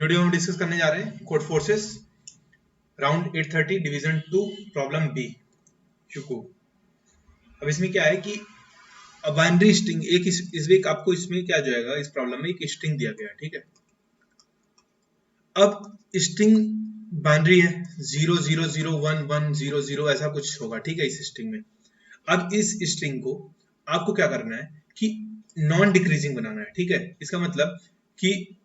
Video हम discuss करने जा रहे हैं Codeforces round 830 division 2 problem B शुकू। अब इसमें क्या है कि बाइनरी स्ट्रिंग एक इस वीक आपको इसमें क्या जाएगा, इस प्रॉब्लम में एक स्ट्रिंग दिया गया है, ठीक है। अब स्ट्रिंग बाइनरी है 0001100 ऐसा कुछ होगा, ठीक है, इस स्ट्रिंग में। अब इस स्ट्रिंग को आपको क्या करना है कि नॉन डिक्रीजिंग बनाना है, ठीक है। इसका मतलब कि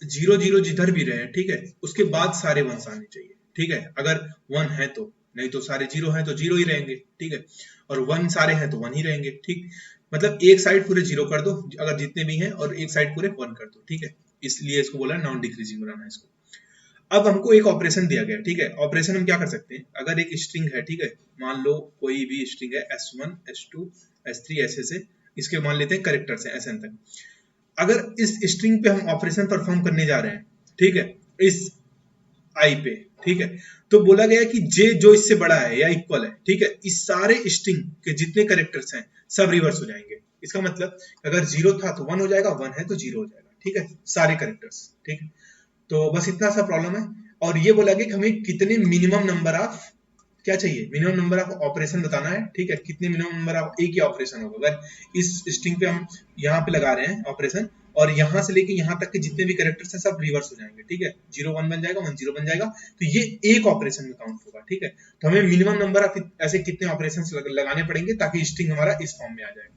0 0 जिधर भी रहे, ठीक है, उसके बाद सारे वंस आने चाहिए, ठीक है। अगर 1 है तो, नहीं तो सारे 0 हैं तो 0 ही रहेंगे, ठीक है। और 1 सारे हैं तो 1 ही रहेंगे, ठीक। मतलब एक साइड पूरे 0 कर दो अगर जितने भी हैं, और एक साइड पूरे 1 कर दो, ठीक है। इसलिए इसको बोला नॉन डिक्रीजिंग बनाना है इसको। अब हमको एक ऑपरेशन दिया गया, ठीक है। ऑपरेशन हम क्या कर सकते हैं, अगर एक स्ट्रिंग है, ठीक है, मान लो कोई भी स्ट्रिंग है S1 S2 S3 ऐसे से, इसके मान लेते हैं कैरेक्टर्स हैं SN तक। अगर इस स्ट्रिंग पे हम ऑपरेशन परफॉर्म करने जा रहे हैं, ठीक है, इस आई पे, ठीक है, तो बोला गया है कि जे जो इससे बड़ा है या इक्वल है, ठीक है, इस सारे स्ट्रिंग के जितने कैरेक्टर्स हैं सब रिवर्स हो जाएंगे। इसका मतलब अगर 0 था तो 1 हो जाएगा, 1 है तो 0 हो जाएगा, ठीक है, सारे कैरेक्टर्स, ठीक है। तो बस इतना सा प्रॉब्लम है। और ये बोला गया कि हमें कितने मिनिमम नंबर ऑफ क्या चाहिए, मिनिमम नंबर ऑफ ऑपरेशन बताना है, ठीक है। कितने मिनिमम नंबर ऑफ एक ही ऑपरेशन होगा। अगर इस स्ट्रिंग पे हम यहाँ पे लगा रहे हैं ऑपरेशन, और यहाँ से लेके यहाँ तक के जितने भी कैरेक्टर्स हैं सब रिवर्स हो जाएंगे, ठीक है। 0 1 बन जाएगा, 1 0 बन जाएगा, तो ये एक ऑपरेशन में काउंट होगा, ठीक है। तो हमें मिनिमम नंबर ऑफ ऐसे कितने ऑपरेशन लगाने पड़ेंगे ताकि स्ट्रिंग हमारा इस फॉर्म में आ जाए,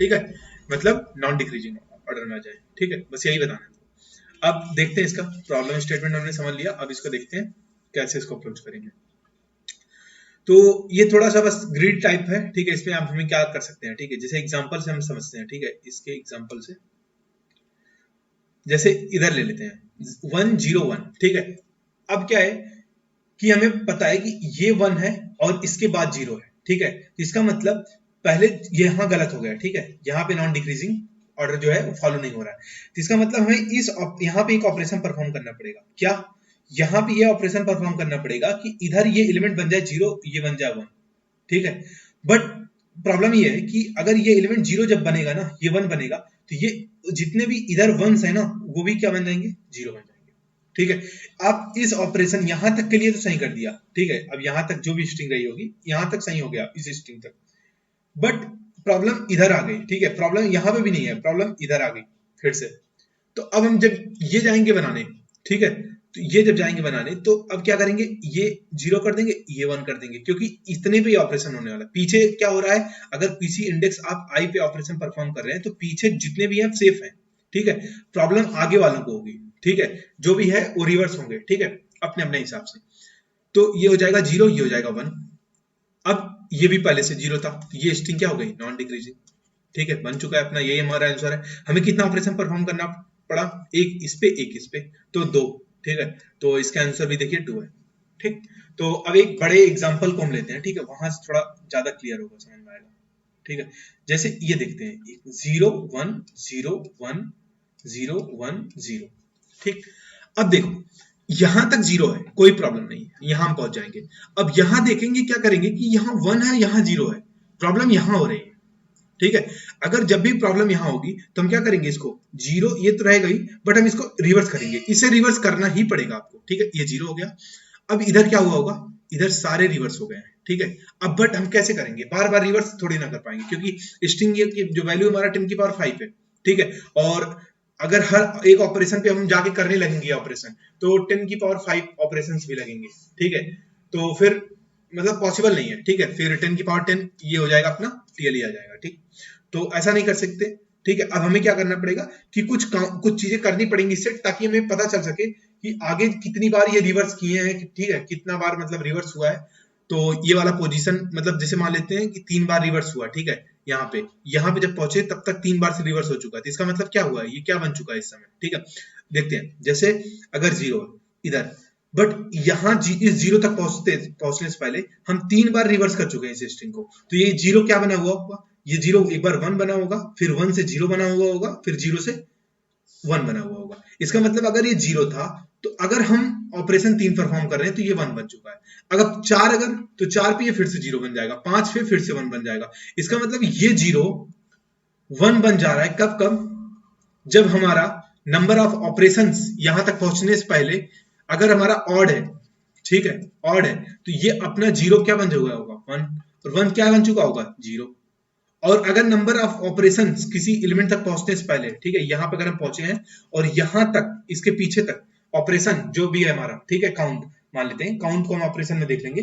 ठीक है, मतलब नॉन डिक्रीजिंग ऑर्डर में आ जाए, ठीक है। बस यही बताना है। अब देखते हैं इसका प्रॉब्लम स्टेटमेंट हमने समझ लिया, अब इसको देखते हैं कैसे इसको अप्रोच करेंगे। तो ये थोड़ा सा बस ग्रिड टाइप है, ठीक है। इसमें आप हमें क्या कर सकते हैं, ठीक है, जैसे एग्जांपल से हम समझते हैं, ठीक है। इसके एग्जांपल से जैसे इधर ले लेते हैं 1 0 1, ठीक है। अब क्या है कि हमें पता है कि ये 1 है और इसके बाद 0 है, ठीक है। इसका मतलब पहले यहाँ गलत हो गया, ठीक है, यहाँ पे नॉन डिक्रीजिंग ऑर्डर जो है वो फॉलो नहीं हो रहा है। तो इसका मतलब हमें इस यहाँ पे एक ऑपरेशन परफॉर्म करना पड़ेगा। क्या, यहाँ पे ये ऑपरेशन परफॉर्म करना पड़ेगा कि इधर ये एलिमेंट बन जाए 0, ये बन जाए 1, ठीक है। बट प्रॉब्लम ये है कि अगर ये एलिमेंट 0 जब बनेगा ना, ये 1 बनेगा, तो ये जितने भी इधर वंस है ना वो भी क्या बन जाएंगे, 0 बन जाएंगे, ठीक है। आप इस ऑपरेशन यहां तक के लिए तो सही कर दिया, ठीक है। अब यहां तक जो भी स्ट्रिंग रही होगी यहां तक सही हो गया इस स्ट्रिंग तक। बट प्रॉब्लम इधर आ गई, ठीक है। प्रॉब्लम यहां पे भी नहीं है, प्रॉब्लम इधर आ गई फिर से। तो अब हम जब ये जाएंगे बनाने, ठीक है, तो ये जब जाएंगे बनाने तो अब क्या करेंगे, ये 0 कर देंगे, ये 1 कर देंगे, क्योंकि इतने पे ऑपरेशन होने वाला है। पीछे क्या हो रहा है, अगर किसी इंडेक्स आप आई पे ऑपरेशन परफॉर्म कर रहे हैं तो पीछे जितने भी हैं सेफ हैं, ठीक है। प्रॉब्लम आगे वालों को होगी, ठीक है, जो भी है वो रिवर्स होंगे, ठीक है, अपने अपने हिसाब से। तो ये हो जाएगा 0, ये हो जाएगा 1। अब ये भी पहले से 0 था, तो ये स्ट्रिंग क्या हो गई, नॉन डिक्रीजिंग, ठीक है, बन चुका है अपना, यही हमारा आंसर है। हमें कितना ऑपरेशन परफॉर्म करना पड़ा, एक इस पे एक इस पे, तो 2, ठीक है। तो इसका आंसर भी देखिए 2 है, ठीक। तो अब एक बड़े एग्जांपल को हम लेते हैं, ठीक है, वहां से थोड़ा ज्यादा क्लियर होगा, समझ में आएगा, ठीक है। जैसे ये देखते हैं 0 1 0 1 0 1 0, ठीक। अब देखो यहां तक 0 है, कोई प्रॉब्लम नहीं है, यहां हम पहुंच जाएंगे। अब यहां देखेंगे क्या करेंगे कि यहां 1 है, यहां 0 है, प्रॉब्लम यहां हो रही है, ठीक है। अगर जब भी प्रॉब्लम यहां होगी तो हम क्या करेंगे, इसको 0 ये तो रहेगा ही, बट हम इसको रिवर्स करेंगे, इसे रिवर्स करना ही पड़ेगा आपको, ठीक है। ये 0 हो गया। अब इधर क्या हुआ होगा, इधर सारे रिवर्स हो गए हैं, ठीक है। अब बट हम कैसे करेंगे, बार बार रिवर्स थोड़ी ना कर पाएंगे, क्योंकि स्ट्रिंग की जो वैल्यू हमारा 10 की पावर 5 है, ठीक है। और अगर हर एक ऑपरेशन पे हम जाके करने लगेंगे ऑपरेशन, तो 10 की पावर 5 ऑपरेशन भी लगेंगे, ठीक है। तो फिर मतलब पॉसिबल नहीं है, ठीक है। फिर 10 की पावर 10 ये हो जाएगा अपना टीएल ही आ जाएगा, ठीक। तो ऐसा नहीं कर सकते, ठीक है। अब हमें क्या करना पड़ेगा कि कुछ चीजें करनी पड़ेंगी इससे, ताकि हमें पता चल सके कि आगे कितनी बार ये रिवर्स किए हैं, ठीक है, कितना बार मतलब रिवर्स हुआ है। तो ये वाला पोजीशन मतलब जैसे मान लेते हैं कि 3 बार रिवर्स हुआ, ठीक है। यहाँ पे जब पहुंचे तब तक 3 बार से रिवर्स हो चुका है, तो इसका मतलब क्या हुआ है, ये क्या बन चुका है इस समय, ठीक है। देखते हैं, जैसे अगर 0 है इधर, बट यहाँ इस 0 तक पहुंचने से पहले हम 3 बार रिवर्स कर चुके हैं इस स्ट्रिंग को, तो ये 0 क्या बना हुआ होगा, ये 0 एक बार 1 बना होगा, फिर 1 से 0 बना हुआ होगा, फिर 0 से 1 बना हुआ होगा। इसका मतलब अगर ये 0 था, तो अगर हम ऑपरेशन 3 परफॉर्म कर रहे हैं तो ये 1 बन चुका है। अगर 4, अगर तो 4 पे ये फिर से 0 बन जाएगा, 5 पे फिर से 1 बन जाएगा। इसका मतलब ये 0 1 बन जा रहा है, कब कब, जब हमारा नंबर ऑफ ऑपरेशंस यहां तक पहुंचने से पहले अगर हमारा ऑड है, ठीक है, ऑड है, तो ये अपना जीरो क्या बन चुका होगा, वन, और वन क्या बन चुका होगा, जीरो। और अगर नंबर ऑफ ऑपरेशन किसी एलिमेंट तक पहुंचने से पहले, ठीक है, यहां पर अगर हम पहुंचे हैं और यहां तक इसके पीछे तक ऑपरेशन जो भी है हमारा, ठीक है, काउंट मान लेते हैं, काउंट को हम ऑपरेशन में देख लेंगे,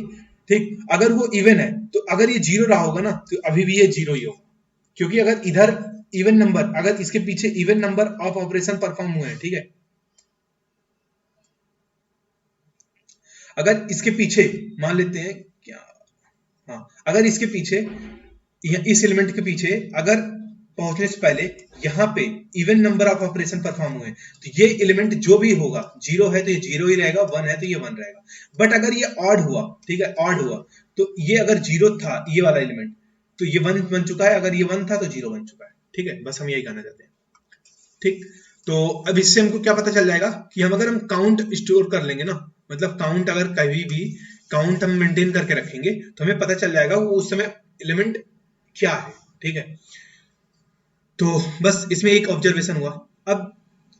ठीक, अगर वो इवन है तो अगर ये जीरो रहा होगा ना तो अभी भी ये जीरो ही होगा, क्योंकि अगर इधर इवन नंबर, अगर इसके पीछे even number of operation perform हुए हैं, ठीक है, अगर इसके पीछे मान लेते हैं क्या, हाँ, अगर इसके पीछे इस एलिमेंट के पीछे अगर पहुंचने से पहले यहां पे even number of operation perform हुए तो ये एलिमेंट जो भी होगा, जीरो है तो ये जीरो ही रहेगा, वन है तो ये वन रहेगा। बट अगर ये ऑड हुआ, ठीक है, ऑड हुआ तो ये अगर जीरो था ये वाला एलिमेंट तो ये वन बन चुका है, अगर ये वन था तो जीरो बन चुका है, ठीक है, बस हम यही कहना चाहते हैं, ठीक। तो अब इससे हमको क्या पता चल जाएगा कि हम अगर हम काउंट स्टोर कर लेंगे ना, मतलब काउंट अगर कभी भी काउंट हम मेंटेन करके रखेंगे तो हमें पता चल जाएगा वो उस समय एलिमेंट क्या है, ठीक है। तो बस इसमें एक ऑब्जर्वेशन हुआ। अब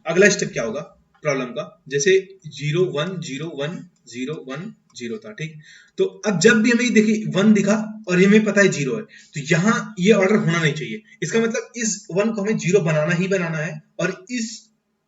अगला स्टेप क्या होगा प्रॉब्लम का, जैसे 0 1 0 1 0 1 0 था, ठीक। तो अब जब भी हमें देखिए 1 दिखा और हमें पता है 0 है तो यहाँ ये ऑर्डर होना नहीं चाहिए, इसका मतलब इस 1 को हमें 0 बनाना ही बनाना है और इस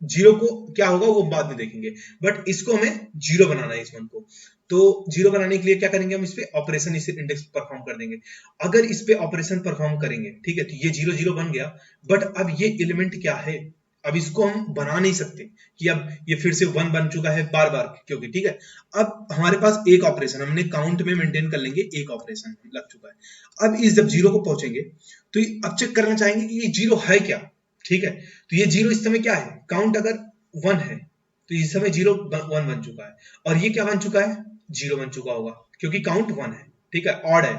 0 को क्या होगा वो बाद में देखेंगे, बट इसको हमें 0 बनाना है इस 1 को। तो 0 बनाने के लिए क्या करेंगे, हम इस पे ऑपरेशन, इस इंडेक्स परफॉर्म कर देंगे। अगर इस पे ऑपरेशन परफॉर्म करेंगे, ठीक है, तो ये 0 0 बन गया, बट अब ये एलिमेंट क्या है, अब इसको हम बना नहीं सकते कि अब ये फिर से 1 बन चुका है बार बार, क्योंकि ठीक है अब हमारे पास एक ऑपरेशन हमने काउंट में मेंटेन कर लेंगे, एक ऑपरेशन लग चुका है। अब इस जब 0 को पहुंचेंगे तो अब चेक करना चाहेंगे कि ये 0 है क्या, ठीक है, तो ये 0 इस समय क्या है, काउंट अगर 1 है तो इस समय 0 1 बन चुका है, और ये क्या बन चुका है, 0 बन चुका होगा, क्योंकि काउंट 1 है, ठीक है, ऑड है।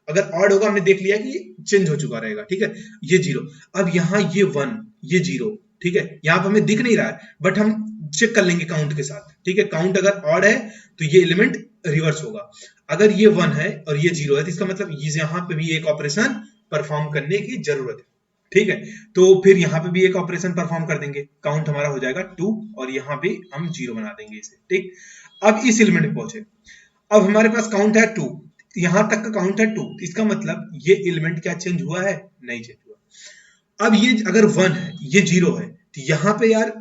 अगर ऑड होगा हमने देख लिया कि ये चेंज हो चुका रहेगा, ठीक है, ये 0, अब यहाँ ये 1 ये 0, ठीक है, यहाँ पर हमें दिख नहीं रहा है बट हम चेक कर लेंगे काउंट के साथ, ठीक है, काउंट अगर ऑड है तो ये एलिमेंट रिवर्स होगा, अगर ये 1 है और ये 0 है तो इसका मतलब यहाँ पे भी एक ऑपरेशन परफॉर्म करने की जरूरत है, ठीक है। तो फिर यहाँ पे भी एक ऑपरेशन परफॉर्म कर देंगे, काउंट हमारा हो जाएगा 2 और यहाँ भी हम 0 बना देंगे इसे, ठीक। अब इस एलिमेंट पे पहुंचे, अब हमारे पास काउंट है 2, यहां तक का काउंट है 2, इसका मतलब ये एलिमेंट क्या चेंज हुआ है, नहीं चेंज हुआ। अब ये अगर 1 है ये 0 है तो यहाँ पे यार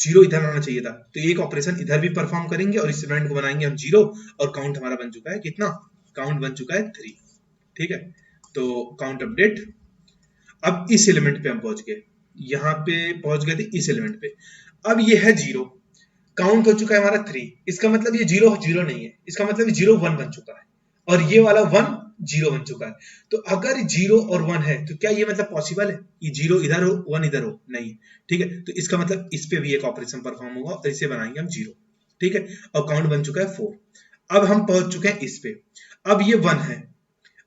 0 इधर आना चाहिए था, तो एक ऑपरेशन इधर भी परफॉर्म करेंगे और इस एलिमेंट को बनाएंगे हम 0, और काउंट हमारा बन चुका है कितना, काउंट बन चुका है 3, ठीक है। तो काउंट अपडेट, अब इस एलिमेंट पे हम पहुंच गए, यहाँ पे पहुंच गए थे इस एलिमेंट पे, अब ये है 0, काउंट हो चुका है हमारा 3, इसका मतलब ये 0 0 नहीं है, इसका मतलब 0 1 बन चुका है, और ये वाला 1 0 बन चुका है। तो अगर 0 और 1 है तो क्या ये मतलब पॉसिबल है ये 0 इधर हो 1 इधर हो, नहीं, ठीक है, तो इसका मतलब इस पे भी एक ऑपरेशन परफॉर्म होगा और इसे बनाएंगे हम 0, ठीक है, और काउंट बन चुका है 4। अब हम पहुंच चुके हैं इस पे, अब ये 1 है,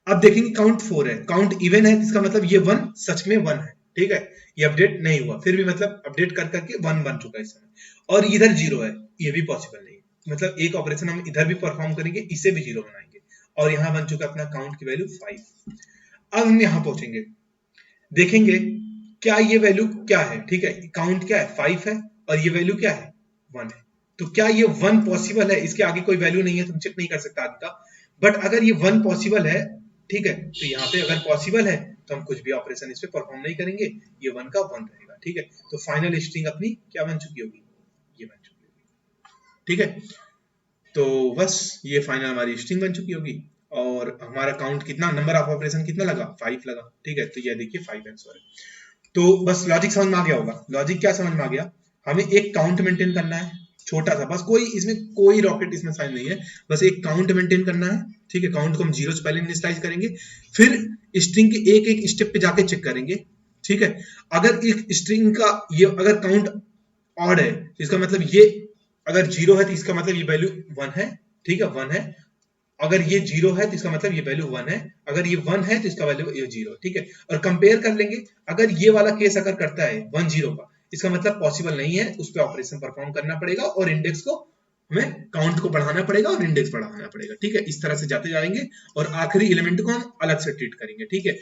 अब देखेंगे काउंट 4 है, काउंट इवन है, इसका मतलब ये 1 सच में 1 है, ठीक है, ये अपडेट नहीं हुआ, फिर भी मतलब अपडेट कर करके 1 बन चुका है इस समय, और इधर 0 है, ये भी पॉसिबल नहीं है, मतलब एक ऑपरेशन हम इधर भी परफॉर्म करेंगे, इसे भी 0 बनाएंगे, और यहां बन चुका अपना काउंट की वैल्यू 5। अब हम यहां पहुंचेंगे, देखेंगे क्या ये वैल्यू क्या है, ठीक है, काउंट क्या है 5 है और ये वैल्यू क्या है 1 है, तो क्या ये 1 पॉसिबल है, इसके आगे कोई वैल्यू नहीं है, तुम चेक नहीं कर सकता आगे का, बट अगर ये 1 पॉसिबल है, ठीक है, तो यहाँ पे अगर पॉसिबल है तो हम कुछ भी ऑपरेशन इस पे परफॉर्म नहीं करेंगे, ये 1 का 1 रहेगा, ठीक है। तो फाइनल स्ट्रिंग अपनी क्या बन चुकी होगी, ये बन चुकी होगी, ठीक है। तो बस ये फाइनल हमारी स्ट्रिंग बन चुकी होगी, और हमारा काउंट कितना, नंबर ऑफ ऑपरेशन कितना लगा 5 लगा, ठीक है, तो ये देखिए 5 आंसर है। तो बस लॉजिक समझ में आ गया होगा, लॉजिक क्या समझ में आ गया, हमें एक काउंट मेंटेन करना है छोटा सा, बस कोई इसमें कोई रॉकेट इसमें साइन नहीं है, बस एक काउंट मेंटेन करना है, ठीक है, काउंट को हम 0 से पहले इनिशियलाइज करेंगे, फिर स्ट्रिंग के एक एक स्टेप पे जाके चेक करेंगे, ठीक है। अगर एक स्ट्रिंग का ये अगर काउंट ऑड है तो इसका मतलब ये अगर 0 है तो इसका मतलब ये वैल्यू 1 है, ठीक है, 1 है, अगर ये 0 है तो इसका मतलब ये वैल्यू 1 है, अगर ये 1 है तो इसका वैल्यू ये 0, ठीक है, और कंपेयर कर लेंगे, अगर ये वाला केस अगर करता है 1 0 का, इसका मतलब पॉसिबल नहीं है, उस पर ऑपरेशन परफॉर्म करना पड़ेगा और इंडेक्स को हमें काउंट को बढ़ाना पड़ेगा और इंडेक्स बढ़ाना पड़ेगा, ठीक है। इस तरह से जाते जाएंगे और आखिरी एलिमेंट को हम अलग से ट्रीट करेंगे, ठीक है।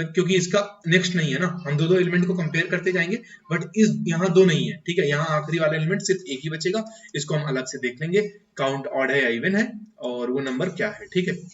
क्योंकि इसका नेक्स्ट नहीं है ना, हम दो एलिमेंट को कंपेयर करते जाएंगे, बट इस यहाँ दो नहीं है, ठीक है। यहाँ आखिरी वाला एलिमेंट सिर्फ एक ही बचेगा, इसको हम अलग से देख लेंगे, काउंट ऑड है या इवन है और वो नंबर क्या है, ठीक है।